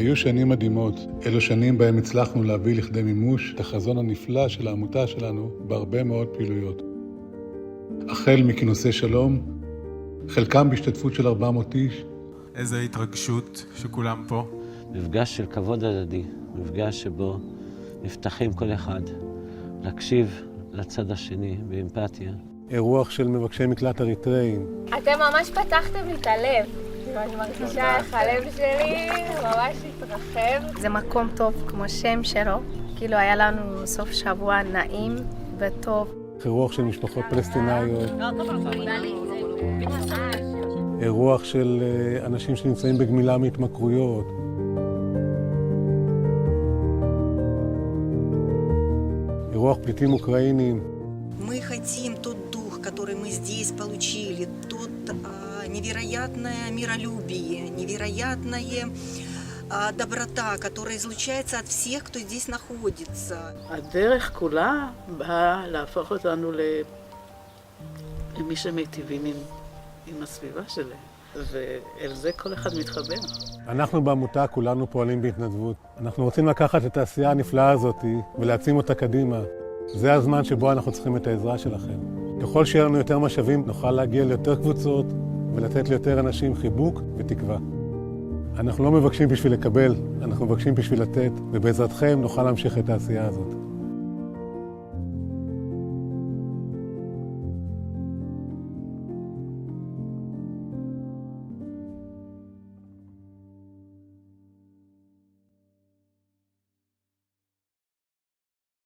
היו שנים מדהימות, אלו שנים בהם הצלחנו להביא לכדי מימוש את החזון הנפלא של העמותה שלנו בהרבה מאוד פעילויות. החל מכינוסי שלום, חלקם בהשתתפות של 400 איש. איזו התרגשות שכולם פה. מפגש של כבוד הדדי, מפגש שבו נפתחים כל אחד, להקשיב לצד השני באמפתיה. אירוח של מבקשי מקלט אריתראים. אתם ממש פתחתם לי את הלב. אני מרגישה איך הלב שלי ממש התרחב. זה מקום טוב כמו שם שלו. כאילו היה לנו סוף שבוע נעים וטוב. אירוח של משפחות פלסטינאיות. אירוח של אנשים שנמצאים בגמילה מהתמכרויות. אירוח פליטים אוקראינים. Мы хотим тот дух, который мы здесь получили, тот невероятное миролюбие, невероятная доброта, которая излучается от всех, кто здесь находится. הדרך כולה באה להפוך אותנו למי שמיטיבים עם הסביבה שלהם, ואל זה כל אחד מתחבר. אנחנו בעמותה כולנו פועלים בהתנדבות. אנחנו רוצים לקחת את העשייה הנפלאה הזאת ולהעצים אותה קדימה. זה הזמן שבו אנחנו צריכים את העזרה שלכם. ככל שיהיה לנו יותר משאבים, נוכל להגיע ליותר קבוצות ולתת ליותר אנשים חיבוק ותקווה. אנחנו לא מבקשים בשביל לקבל, אנחנו מבקשים בשביל לתת, ובעזרתכם נוכל להמשיך את העשייה הזאת.